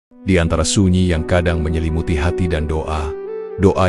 Di antara sunyi yang kadang menyelimuti hati dan doa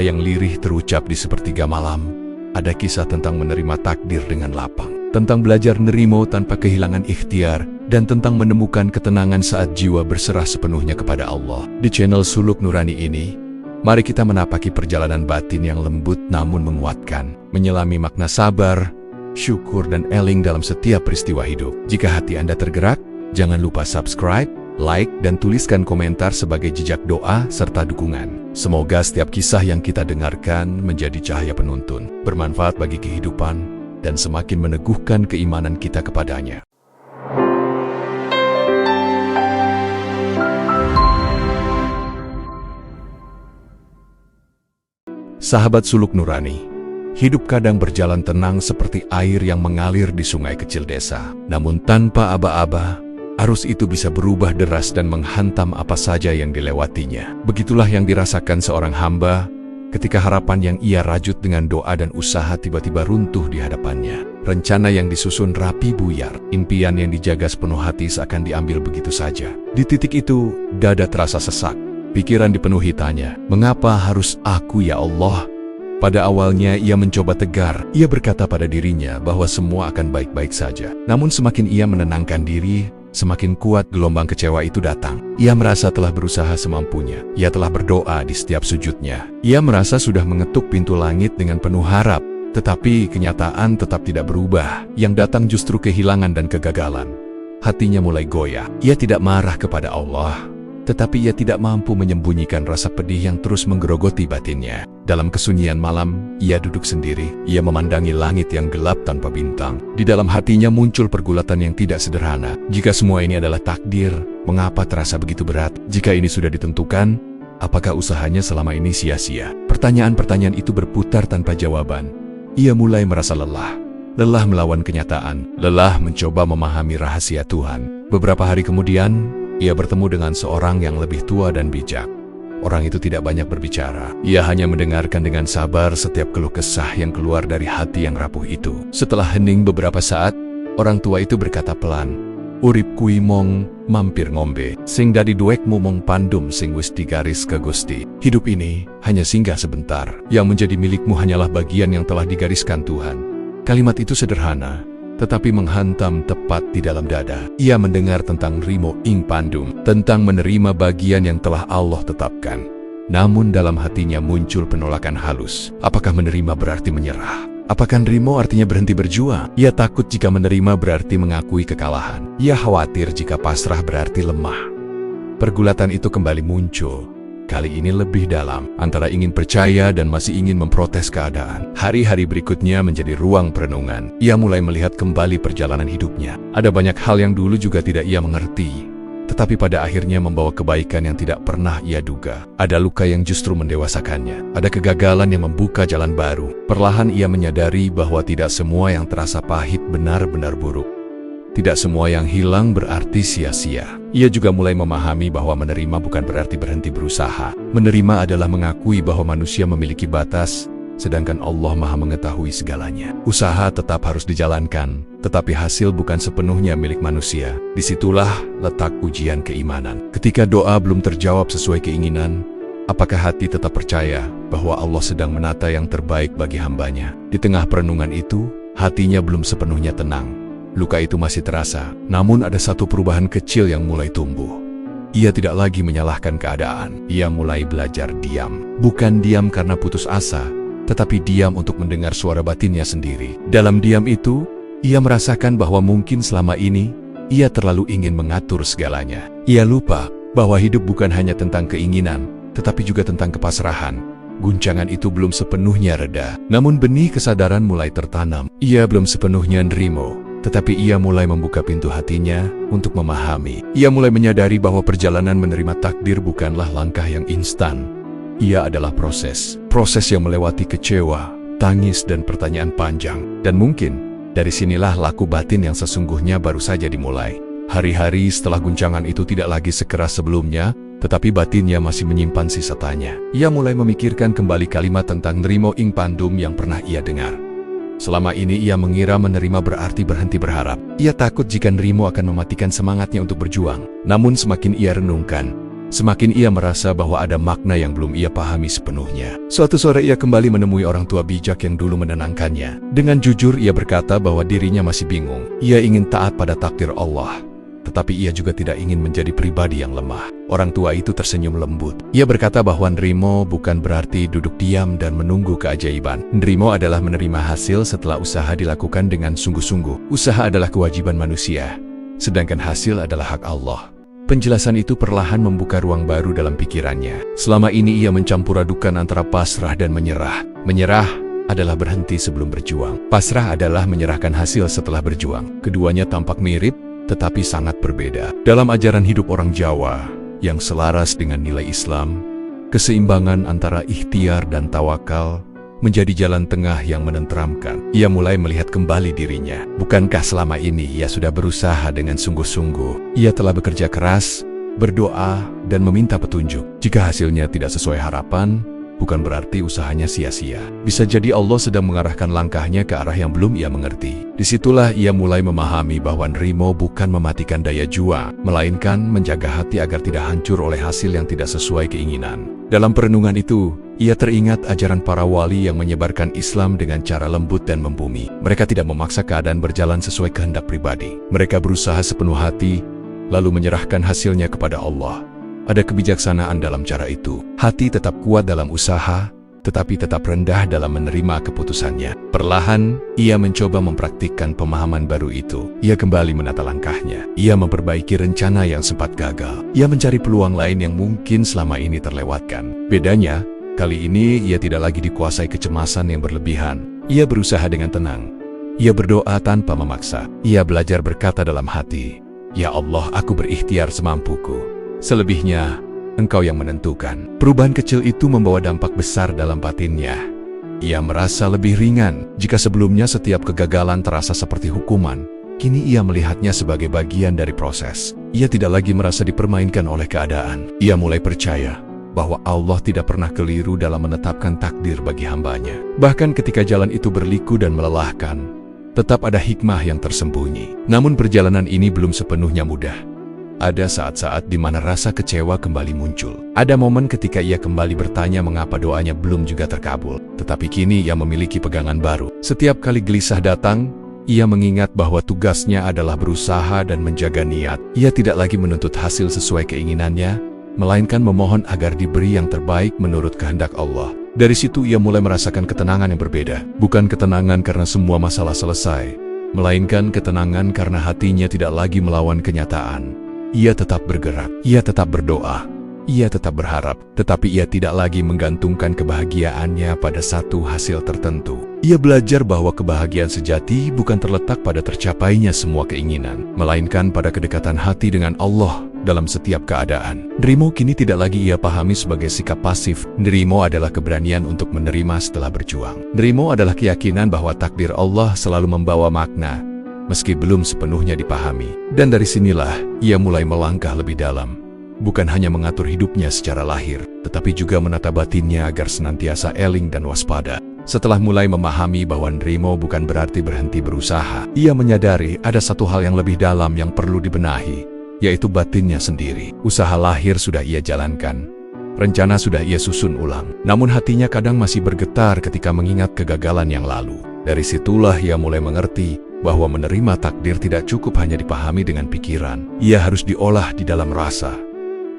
yang lirih terucap di sepertiga malam, ada kisah tentang menerima takdir dengan lapang, tentang belajar nerimo tanpa kehilangan ikhtiar, dan tentang menemukan ketenangan saat jiwa berserah sepenuhnya kepada Allah. Di channel Suluk Nurani ini, mari kita menapaki perjalanan batin yang lembut namun menguatkan, menyelami makna sabar, syukur, dan eling dalam setiap peristiwa hidup. Jika hati Anda tergerak, jangan lupa subscribe, like, dan tuliskan komentar sebagai jejak doa serta dukungan. Semoga setiap kisah yang kita dengarkan menjadi cahaya penuntun, bermanfaat bagi kehidupan, dan semakin meneguhkan keimanan kita kepadanya. Sahabat Suluk Nurani, hidup kadang berjalan tenang seperti air yang mengalir di sungai kecil desa. Namun tanpa aba-aba, arus itu bisa berubah deras dan menghantam apa saja yang dilewatinya. Begitulah yang dirasakan seorang hamba ketika harapan yang ia rajut dengan doa dan usaha tiba-tiba runtuh di hadapannya. Rencana yang disusun rapi buyar, impian yang dijaga sepenuh hati seakan diambil begitu saja. Di titik itu, dada terasa sesak, pikiran dipenuhi tanya, "Mengapa harus aku ya Allah?" Pada awalnya ia mencoba tegar, ia berkata pada dirinya bahwa semua akan baik-baik saja. Namun semakin ia menenangkan diri, semakin kuat gelombang kecewa itu datang. Ia merasa telah berusaha semampunya. Ia telah berdoa di setiap sujudnya. Ia merasa sudah mengetuk pintu langit dengan penuh harap. Tetapi kenyataan tetap tidak berubah. Yang datang justru kehilangan dan kegagalan. Hatinya mulai goyah. Ia tidak marah kepada Allah, tetapi ia tidak mampu menyembunyikan rasa pedih yang terus menggerogoti batinnya. Dalam kesunyian malam, ia duduk sendiri. Ia memandangi langit yang gelap tanpa bintang. Di dalam hatinya muncul pergulatan yang tidak sederhana. Jika semua ini adalah takdir, mengapa terasa begitu berat? Jika ini sudah ditentukan, apakah usahanya selama ini sia-sia? Pertanyaan-pertanyaan itu berputar tanpa jawaban. Ia mulai merasa lelah. Lelah melawan kenyataan. Lelah mencoba memahami rahasia Tuhan. Beberapa hari kemudian, ia bertemu dengan seorang yang lebih tua dan bijak. Orang itu tidak banyak berbicara. Ia hanya mendengarkan dengan sabar setiap keluh kesah yang keluar dari hati yang rapuh itu. Setelah hening beberapa saat, orang tua itu berkata pelan, "Urip kui mong mampir ngombe, sing dadi duekmu mong pandum sing wis digaris ke Gusti." Hidup ini hanya singgah sebentar. Yang menjadi milikmu hanyalah bagian yang telah digariskan Tuhan. Kalimat itu sederhana, tetapi menghantam tepat di dalam dada. Ia mendengar tentang Rimo ing Pandum, tentang menerima bagian yang telah Allah tetapkan. Namun dalam hatinya muncul penolakan halus. Apakah menerima berarti menyerah? Apakah Rimo artinya berhenti berjuang? Ia takut jika menerima berarti mengakui kekalahan. Ia khawatir jika pasrah berarti lemah. Pergulatan itu kembali muncul. Kali ini lebih dalam, antara ingin percaya dan masih ingin memprotes keadaan. Hari-hari berikutnya menjadi ruang perenungan. Ia mulai melihat kembali perjalanan hidupnya. Ada banyak hal yang dulu juga tidak ia mengerti, tetapi pada akhirnya membawa kebaikan yang tidak pernah ia duga. Ada luka yang justru mendewasakannya. Ada kegagalan yang membuka jalan baru. Perlahan ia menyadari bahwa tidak semua yang terasa pahit benar-benar buruk. Tidak semua yang hilang berarti sia-sia. Ia juga mulai memahami bahwa menerima bukan berarti berhenti berusaha. Menerima adalah mengakui bahwa manusia memiliki batas, sedangkan Allah Maha mengetahui segalanya. Usaha tetap harus dijalankan, tetapi hasil bukan sepenuhnya milik manusia. Disitulah letak ujian keimanan. Ketika doa belum terjawab sesuai keinginan, apakah hati tetap percaya bahwa Allah sedang menata yang terbaik bagi hambanya? Di tengah perenungan itu, hatinya belum sepenuhnya tenang. Luka itu masih terasa, namun ada satu perubahan kecil yang mulai tumbuh. Ia tidak lagi menyalahkan keadaan. Ia mulai belajar diam. Bukan diam karena putus asa, tetapi diam untuk mendengar suara batinnya sendiri. Dalam diam itu, ia merasakan bahwa mungkin selama ini, ia terlalu ingin mengatur segalanya. Ia lupa bahwa hidup bukan hanya tentang keinginan, tetapi juga tentang kepasrahan. Guncangan itu belum sepenuhnya reda, namun benih kesadaran mulai tertanam. Ia belum sepenuhnya nerimo, tetapi ia mulai membuka pintu hatinya untuk memahami. Ia mulai menyadari bahwa perjalanan menerima takdir bukanlah langkah yang instan. Ia adalah proses yang melewati kecewa, tangis, dan pertanyaan panjang. Dan mungkin dari sinilah laku batin yang sesungguhnya baru saja dimulai. Hari-hari setelah guncangan itu tidak lagi sekeras sebelumnya, tetapi batinnya masih menyimpan sisa tanya. Ia mulai memikirkan kembali kalimat tentang Nrimo ing Pandum yang pernah ia dengar. Selama ini ia mengira menerima berarti berhenti berharap. Ia takut jika Nrimo akan mematikan semangatnya untuk berjuang. Namun semakin ia renungkan, Semakin ia merasa bahwa ada makna yang belum ia pahami sepenuhnya. Suatu sore ia kembali menemui orang tua bijak yang dulu menenangkannya. Dengan jujur ia berkata bahwa dirinya masih bingung. Ia ingin taat pada takdir Allah, tetapi ia juga tidak ingin menjadi pribadi yang lemah. Orang tua itu tersenyum lembut. Ia berkata bahwa nrimo bukan berarti duduk diam dan menunggu keajaiban. Nrimo adalah menerima hasil setelah usaha dilakukan dengan sungguh-sungguh. Usaha adalah kewajiban manusia, sedangkan hasil adalah hak Allah. Penjelasan itu perlahan membuka ruang baru dalam pikirannya. Selama ini ia mencampur adukan antara pasrah dan menyerah. Menyerah adalah berhenti sebelum berjuang. Pasrah adalah menyerahkan hasil setelah berjuang. Keduanya tampak mirip, tetapi sangat berbeda. Dalam ajaran hidup orang Jawa yang selaras dengan nilai Islam, keseimbangan antara ikhtiar dan tawakal menjadi jalan tengah yang menenteramkan. Ia mulai melihat kembali dirinya. Bukankah selama ini ia sudah berusaha dengan sungguh-sungguh? Ia telah bekerja keras, berdoa, dan meminta petunjuk. Jika hasilnya tidak sesuai harapan, bukan berarti usahanya sia-sia. Bisa jadi Allah sedang mengarahkan langkahnya ke arah yang belum ia mengerti. Disitulah ia mulai memahami bahwa nrimo bukan mematikan daya juang, melainkan menjaga hati agar tidak hancur oleh hasil yang tidak sesuai keinginan. Dalam perenungan itu, ia teringat ajaran para wali yang menyebarkan Islam dengan cara lembut dan membumi. Mereka tidak memaksa keadaan berjalan sesuai kehendak pribadi. Mereka berusaha sepenuh hati, lalu menyerahkan hasilnya kepada Allah. Ada kebijaksanaan dalam cara itu. Hati tetap kuat dalam usaha, tetapi tetap rendah dalam menerima keputusannya. Perlahan, ia mencoba mempraktikkan pemahaman baru itu. Ia kembali menata langkahnya. Ia memperbaiki rencana yang sempat gagal. Ia mencari peluang lain yang mungkin selama ini terlewatkan. Bedanya, kali ini ia tidak lagi dikuasai kecemasan yang berlebihan. Ia berusaha dengan tenang. Ia berdoa tanpa memaksa. Ia belajar berkata dalam hati, "Ya Allah, aku berikhtiar semampuku. Selebihnya, Engkau yang menentukan." Perubahan kecil itu membawa dampak besar dalam batinnya. Ia merasa lebih ringan. Jika sebelumnya setiap kegagalan terasa seperti hukuman, kini ia melihatnya sebagai bagian dari proses. Ia tidak lagi merasa dipermainkan oleh keadaan. Ia mulai percaya bahwa Allah tidak pernah keliru dalam menetapkan takdir bagi hambanya. Bahkan ketika jalan itu berliku dan melelahkan, tetap ada hikmah yang tersembunyi. Namun perjalanan ini belum sepenuhnya mudah. Ada saat-saat di mana rasa kecewa kembali muncul. Ada momen ketika ia kembali bertanya mengapa doanya belum juga terkabul. Tetapi kini ia memiliki pegangan baru. Setiap kali gelisah datang, ia mengingat bahwa tugasnya adalah berusaha dan menjaga niat. Ia tidak lagi menuntut hasil sesuai keinginannya, melainkan memohon agar diberi yang terbaik menurut kehendak Allah. Dari situ ia mulai merasakan ketenangan yang berbeda. Bukan ketenangan karena semua masalah selesai, melainkan ketenangan karena hatinya tidak lagi melawan kenyataan. Ia tetap bergerak, ia tetap berdoa, ia tetap berharap, tetapi ia tidak lagi menggantungkan kebahagiaannya pada satu hasil tertentu. Ia belajar bahwa kebahagiaan sejati bukan terletak pada tercapainya semua keinginan, melainkan pada kedekatan hati dengan Allah dalam setiap keadaan. Nrimo kini tidak lagi ia pahami sebagai sikap pasif. Nrimo adalah keberanian untuk menerima setelah berjuang. Nrimo adalah keyakinan bahwa takdir Allah selalu membawa makna, meski belum sepenuhnya dipahami. Dan dari sinilah, ia mulai melangkah lebih dalam. Bukan hanya mengatur hidupnya secara lahir, tetapi juga menata batinnya agar senantiasa eling dan waspada. Setelah mulai memahami bahwa nrimo bukan berarti berhenti berusaha, ia menyadari ada satu hal yang lebih dalam yang perlu dibenahi, yaitu batinnya sendiri. Usaha lahir sudah ia jalankan, rencana sudah ia susun ulang. Namun hatinya kadang masih bergetar ketika mengingat kegagalan yang lalu. Dari situlah ia mulai mengerti bahwa menerima takdir tidak cukup hanya dipahami dengan pikiran. Ia harus diolah di dalam rasa.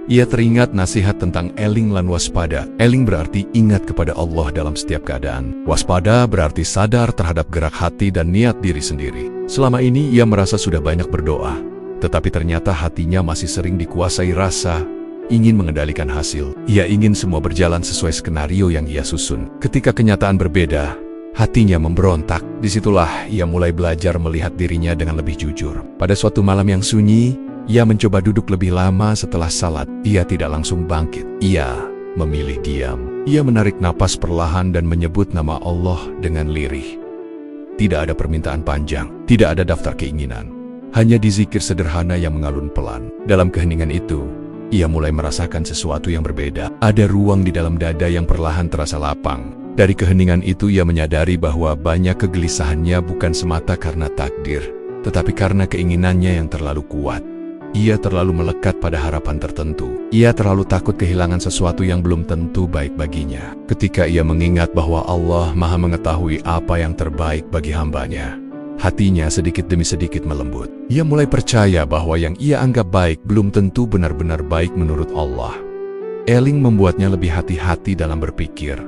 Ia teringat nasihat tentang eling lan waspada. Eling berarti ingat kepada Allah dalam setiap keadaan. Waspada berarti sadar terhadap gerak hati dan niat diri sendiri. Selama ini ia merasa sudah banyak berdoa, tetapi ternyata hatinya masih sering dikuasai rasa ingin mengendalikan hasil. Ia ingin semua berjalan sesuai skenario yang ia susun. Ketika kenyataan berbeda, hatinya memberontak. Disitulah ia mulai belajar melihat dirinya dengan lebih jujur. Pada suatu malam yang sunyi, ia mencoba duduk lebih lama setelah salat. Ia tidak langsung bangkit. Ia memilih diam. Ia menarik napas perlahan dan menyebut nama Allah dengan lirih. Tidak ada permintaan panjang, tidak ada daftar keinginan. Hanya dizikir sederhana yang mengalun pelan. Dalam keheningan itu, ia mulai merasakan sesuatu yang berbeda. Ada ruang di dalam dada yang perlahan terasa lapang. Dari keheningan itu ia menyadari bahwa banyak kegelisahannya bukan semata karena takdir, tetapi karena keinginannya yang terlalu kuat. Ia terlalu melekat pada harapan tertentu. Ia terlalu takut kehilangan sesuatu yang belum tentu baik baginya. Ketika ia mengingat bahwa Allah Maha mengetahui apa yang terbaik bagi hambanya, hatinya sedikit demi sedikit melembut. Ia mulai percaya bahwa yang ia anggap baik belum tentu benar-benar baik menurut Allah. Eling membuatnya lebih hati-hati dalam berpikir.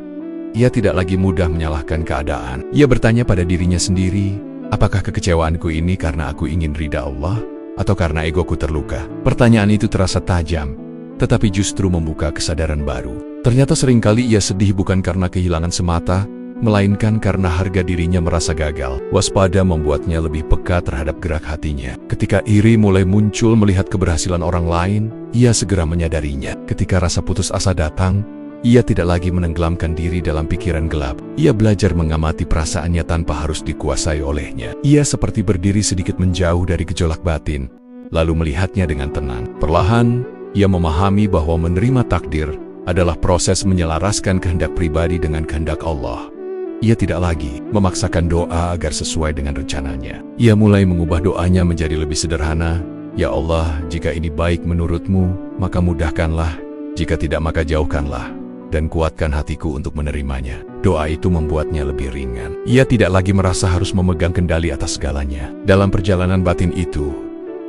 Ia tidak lagi mudah menyalahkan keadaan. Ia bertanya pada dirinya sendiri, apakah kekecewaanku ini karena aku ingin ridha Allah? Atau karena egoku terluka? Pertanyaan itu terasa tajam, tetapi justru membuka kesadaran baru. Ternyata seringkali ia sedih bukan karena kehilangan semata, melainkan karena harga dirinya merasa gagal. Waspada membuatnya lebih peka terhadap gerak hatinya. Ketika iri mulai muncul melihat keberhasilan orang lain, ia segera menyadarinya. Ketika rasa putus asa datang, ia tidak lagi menenggelamkan diri dalam pikiran gelap. Ia belajar mengamati perasaannya tanpa harus dikuasai olehnya. Ia seperti berdiri sedikit menjauh dari gejolak batin, lalu melihatnya dengan tenang. Perlahan, ia memahami bahwa menerima takdir adalah proses menyelaraskan kehendak pribadi dengan kehendak Allah. Ia tidak lagi memaksakan doa agar sesuai dengan rencananya. Ia mulai mengubah doanya menjadi lebih sederhana. Ya Allah, jika ini baik menurut-Mu, maka mudahkanlah. Jika tidak, maka jauhkanlah. Dan kuatkan hatiku untuk menerimanya. Doa itu membuatnya lebih ringan. Ia tidak lagi merasa harus memegang kendali atas segalanya. Dalam perjalanan batin itu,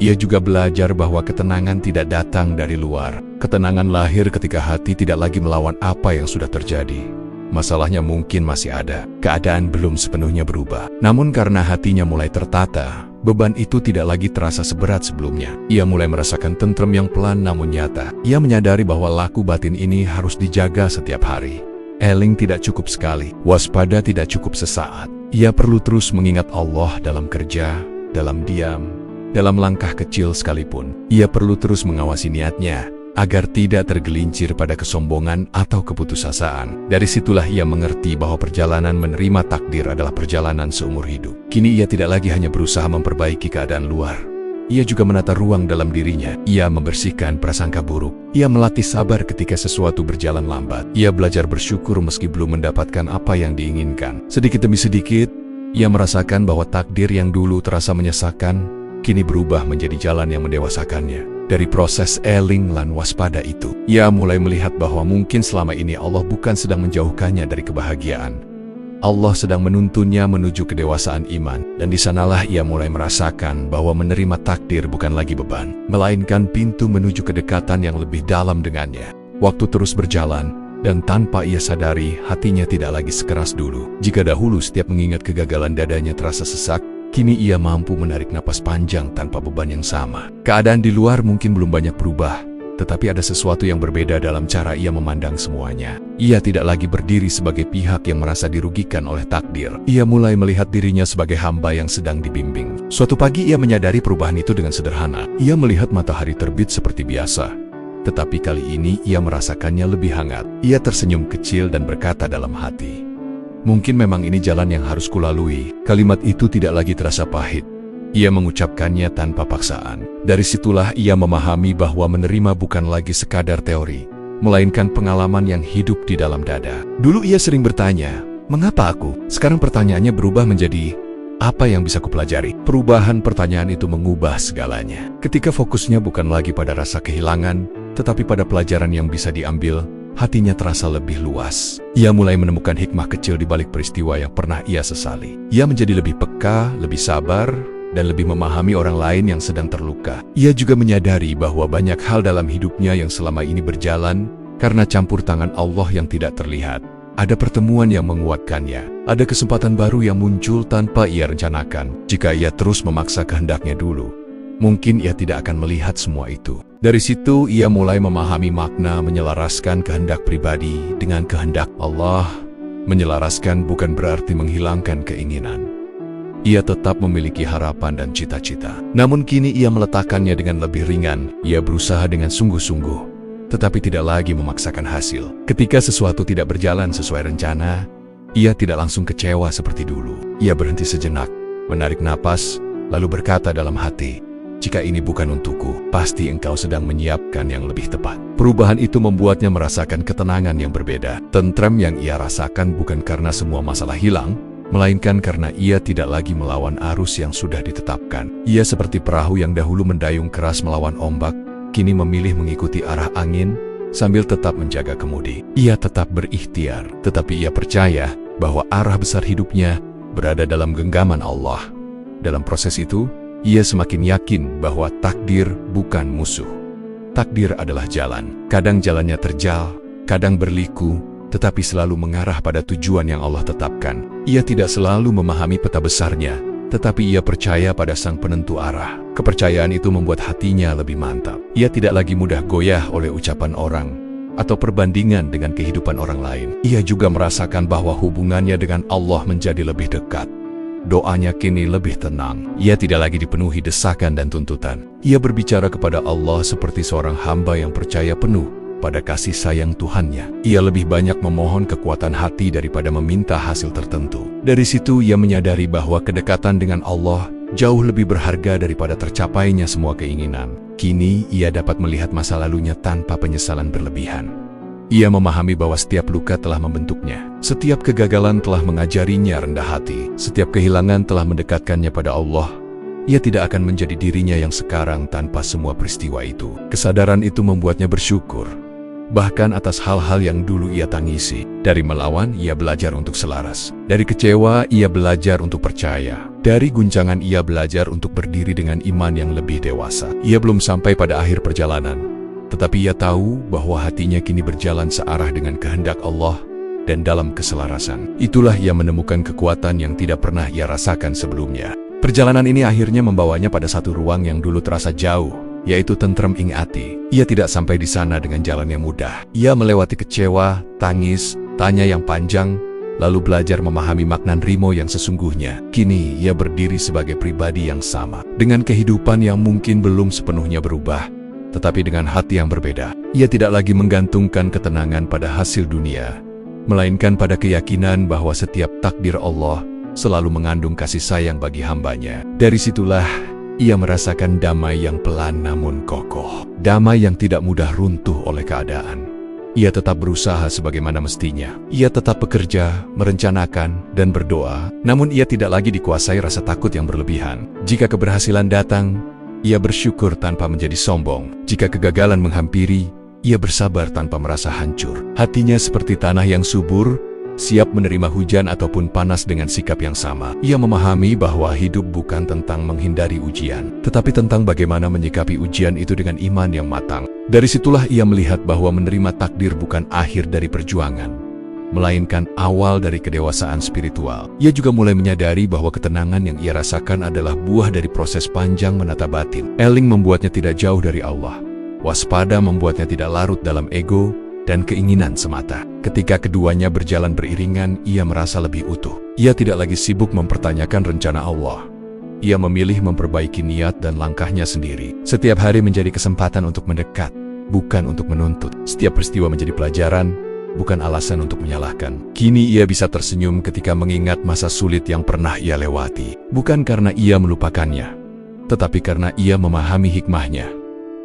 ia juga belajar bahwa ketenangan tidak datang dari luar. Ketenangan lahir ketika hati tidak lagi melawan apa yang sudah terjadi. Masalahnya mungkin masih ada, keadaan belum sepenuhnya berubah. Namun karena hatinya mulai tertata, beban itu tidak lagi terasa seberat sebelumnya. Ia mulai merasakan tentrem yang pelan namun nyata. Ia menyadari bahwa laku batin ini harus dijaga setiap hari. Eling tidak cukup sekali, waspada tidak cukup sesaat. Ia perlu terus mengingat Allah dalam kerja, dalam diam, dalam langkah kecil sekalipun. Ia perlu terus mengawasi niatnya, agar tidak tergelincir pada kesombongan atau keputusasaan. Dari situlah ia mengerti bahwa perjalanan menerima takdir adalah perjalanan seumur hidup. Kini ia tidak lagi hanya berusaha memperbaiki keadaan luar. Ia juga menata ruang dalam dirinya. Ia membersihkan prasangka buruk. Ia melatih sabar ketika sesuatu berjalan lambat. Ia belajar bersyukur meski belum mendapatkan apa yang diinginkan. Sedikit demi sedikit, ia merasakan bahwa takdir yang dulu terasa menyesakan, kini berubah menjadi jalan yang mendewasakannya. Dari proses eling lan waspada itu, ia mulai melihat bahwa mungkin selama ini Allah bukan sedang menjauhkannya dari kebahagiaan. Allah sedang menuntunnya menuju kedewasaan iman, dan di sanalah ia mulai merasakan bahwa menerima takdir bukan lagi beban, melainkan pintu menuju kedekatan yang lebih dalam dengannya. Waktu terus berjalan, dan tanpa ia sadari, hatinya tidak lagi sekeras dulu. Jika dahulu setiap mengingat kegagalan dadanya terasa sesak, kini ia mampu menarik napas panjang tanpa beban yang sama. Keadaan di luar mungkin belum banyak berubah, tetapi ada sesuatu yang berbeda dalam cara ia memandang semuanya. Ia tidak lagi berdiri sebagai pihak yang merasa dirugikan oleh takdir. Ia mulai melihat dirinya sebagai hamba yang sedang dibimbing. Suatu pagi ia menyadari perubahan itu dengan sederhana. Ia melihat matahari terbit seperti biasa, tetapi kali ini ia merasakannya lebih hangat. Ia tersenyum kecil dan berkata dalam hati, mungkin memang ini jalan yang harus kulalui. Kalimat itu tidak lagi terasa pahit. Ia mengucapkannya tanpa paksaan. Dari situlah ia memahami bahwa menerima bukan lagi sekadar teori, melainkan pengalaman yang hidup di dalam dada. Dulu ia sering bertanya, mengapa aku? Sekarang pertanyaannya berubah menjadi, apa yang bisa kupelajari? Perubahan pertanyaan itu mengubah segalanya. Ketika fokusnya bukan lagi pada rasa kehilangan, tetapi pada pelajaran yang bisa diambil, hatinya terasa lebih luas. Ia mulai menemukan hikmah kecil di balik peristiwa yang pernah ia sesali. Ia menjadi lebih peka, lebih sabar, dan lebih memahami orang lain yang sedang terluka. Ia juga menyadari bahwa banyak hal dalam hidupnya yang selama ini berjalan karena campur tangan Allah yang tidak terlihat. Ada pertemuan yang menguatkannya. Ada kesempatan baru yang muncul tanpa ia rencanakan. Jika ia terus memaksa kehendaknya dulu, mungkin ia tidak akan melihat semua itu. Dari situ ia mulai memahami makna menyelaraskan kehendak pribadi dengan kehendak Allah. Menyelaraskan bukan berarti menghilangkan keinginan. Ia tetap memiliki harapan dan cita-cita. Namun kini ia meletakkannya dengan lebih ringan. Ia berusaha dengan sungguh-sungguh, tetapi tidak lagi memaksakan hasil. Ketika sesuatu tidak berjalan sesuai rencana, ia tidak langsung kecewa seperti dulu. Ia berhenti sejenak, menarik napas, lalu berkata dalam hati, jika ini bukan untukku, pasti engkau sedang menyiapkan yang lebih tepat. Perubahan itu membuatnya merasakan ketenangan yang berbeda. Tentrem yang ia rasakan bukan karena semua masalah hilang, melainkan karena ia tidak lagi melawan arus yang sudah ditetapkan. Ia seperti perahu yang dahulu mendayung keras melawan ombak, kini memilih mengikuti arah angin sambil tetap menjaga kemudi. Ia tetap berikhtiar, tetapi ia percaya bahwa arah besar hidupnya berada dalam genggaman Allah. Dalam proses itu, ia semakin yakin bahwa takdir bukan musuh. Takdir adalah jalan. Kadang jalannya terjal, kadang berliku, tetapi selalu mengarah pada tujuan yang Allah tetapkan. Ia tidak selalu memahami peta besarnya, tetapi ia percaya pada Sang Penentu arah. Kepercayaan itu membuat hatinya lebih mantap. Ia tidak lagi mudah goyah oleh ucapan orang atau perbandingan dengan kehidupan orang lain. Ia juga merasakan bahwa hubungannya dengan Allah menjadi lebih dekat. Doanya kini lebih tenang. Ia tidak lagi dipenuhi desakan dan tuntutan. Ia berbicara kepada Allah seperti seorang hamba yang percaya penuh pada kasih sayang Tuhannya. Ia lebih banyak memohon kekuatan hati daripada meminta hasil tertentu. Dari situ ia menyadari bahwa kedekatan dengan Allah jauh lebih berharga daripada tercapainya semua keinginan. Kini ia dapat melihat masa lalunya tanpa penyesalan berlebihan. Ia memahami bahwa setiap luka telah membentuknya. Setiap kegagalan telah mengajarinya rendah hati. Setiap kehilangan telah mendekatkannya pada Allah. Ia tidak akan menjadi dirinya yang sekarang tanpa semua peristiwa itu. Kesadaran itu membuatnya bersyukur, bahkan atas hal-hal yang dulu ia tangisi. Dari melawan, ia belajar untuk selaras. Dari kecewa, ia belajar untuk percaya. Dari guncangan, ia belajar untuk berdiri dengan iman yang lebih dewasa. Ia belum sampai pada akhir perjalanan, tetapi ia tahu bahwa hatinya kini berjalan searah dengan kehendak Allah dan dalam keselarasan. Itulah ia menemukan kekuatan yang tidak pernah ia rasakan sebelumnya. Perjalanan ini akhirnya membawanya pada satu ruang yang dulu terasa jauh, yaitu tentrem ing ati. Ia tidak sampai di sana dengan jalan yang mudah. Ia melewati kecewa, tangis, tanya yang panjang, lalu belajar memahami makna nrimo yang sesungguhnya. Kini ia berdiri sebagai pribadi yang sama, dengan kehidupan yang mungkin belum sepenuhnya berubah, tetapi dengan hati yang berbeda. Ia tidak lagi menggantungkan ketenangan pada hasil dunia, melainkan pada keyakinan bahwa setiap takdir Allah selalu mengandung kasih sayang bagi hambanya. Dari situlah ia merasakan damai yang pelan namun kokoh. Damai yang tidak mudah runtuh oleh keadaan. Ia tetap berusaha sebagaimana mestinya. Ia tetap bekerja, merencanakan, dan berdoa. Namun ia tidak lagi dikuasai rasa takut yang berlebihan. Jika keberhasilan datang, ia bersyukur tanpa menjadi sombong. Jika kegagalan menghampiri, ia bersabar tanpa merasa hancur. Hatinya seperti tanah yang subur, siap menerima hujan ataupun panas dengan sikap yang sama. Ia memahami bahwa hidup bukan tentang menghindari ujian, tetapi tentang bagaimana menyikapi ujian itu dengan iman yang matang. Dari situlah ia melihat bahwa menerima takdir bukan akhir dari perjuangan, melainkan awal dari kedewasaan spiritual. Ia juga mulai menyadari bahwa ketenangan yang ia rasakan adalah buah dari proses panjang menata batin. Eling membuatnya tidak jauh dari Allah. Waspada membuatnya tidak larut dalam ego dan keinginan semata. Ketika keduanya berjalan beriringan, ia merasa lebih utuh. Ia tidak lagi sibuk mempertanyakan rencana Allah. Ia memilih memperbaiki niat dan langkahnya sendiri. Setiap hari menjadi kesempatan untuk mendekat, bukan untuk menuntut. Setiap peristiwa menjadi pelajaran, bukan alasan untuk menyalahkan. Kini ia bisa tersenyum ketika mengingat masa sulit yang pernah ia lewati. Bukan karena ia melupakannya, tetapi karena ia memahami hikmahnya.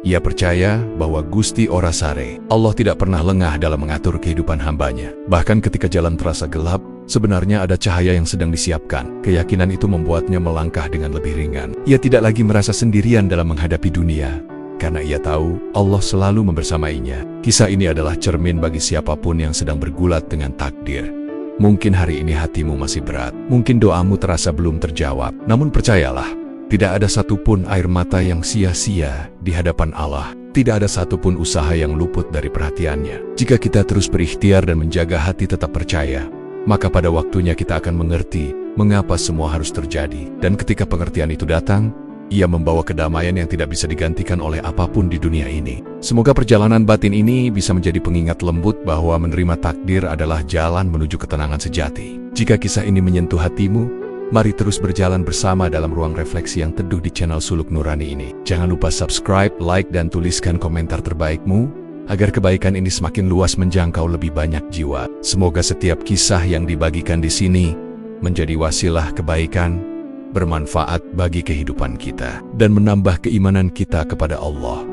Ia percaya bahwa Gusti Ora Sare, Allah tidak pernah lengah dalam mengatur kehidupan hambanya. Bahkan ketika jalan terasa gelap, sebenarnya ada cahaya yang sedang disiapkan. Keyakinan itu membuatnya melangkah dengan lebih ringan. Ia tidak lagi merasa sendirian dalam menghadapi dunia, karena ia tahu Allah selalu membersamainya. Kisah ini adalah cermin bagi siapapun yang sedang bergulat dengan takdir. Mungkin hari ini hatimu masih berat, mungkin doamu terasa belum terjawab. Namun percayalah, tidak ada satupun air mata yang sia-sia di hadapan Allah. Tidak ada satupun usaha yang luput dari perhatiannya. Jika kita terus berikhtiar dan menjaga hati tetap percaya, maka pada waktunya kita akan mengerti mengapa semua harus terjadi. Dan ketika pengertian itu datang, ia membawa kedamaian yang tidak bisa digantikan oleh apapun di dunia ini. Semoga perjalanan batin ini bisa menjadi pengingat lembut bahwa menerima takdir adalah jalan menuju ketenangan sejati. Jika kisah ini menyentuh hatimu, mari terus berjalan bersama dalam ruang refleksi yang teduh di channel Suluk Nurani ini. Jangan lupa subscribe, like, dan tuliskan komentar terbaikmu, agar kebaikan ini semakin luas menjangkau lebih banyak jiwa. Semoga setiap kisah yang dibagikan di sini menjadi wasilah kebaikan, bermanfaat bagi kehidupan kita, dan menambah keimanan kita kepada Allah.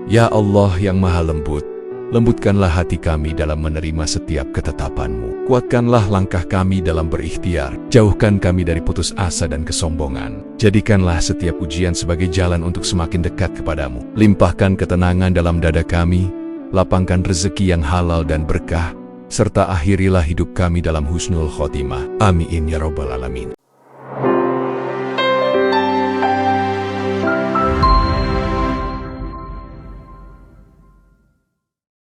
Ya Allah yang Maha Lembut, Lembutkanlah hati kami dalam menerima setiap ketetapan-Mu. Kuatkanlah langkah kami dalam berikhtiar. Jauhkan kami dari putus asa dan kesombongan. Jadikanlah setiap ujian sebagai jalan untuk semakin dekat kepadamu. Limpahkan ketenangan dalam dada kami, lapangkan rezeki yang halal dan berkah, serta akhirilah hidup kami dalam husnul khotimah. Amin ya rabbal alamin.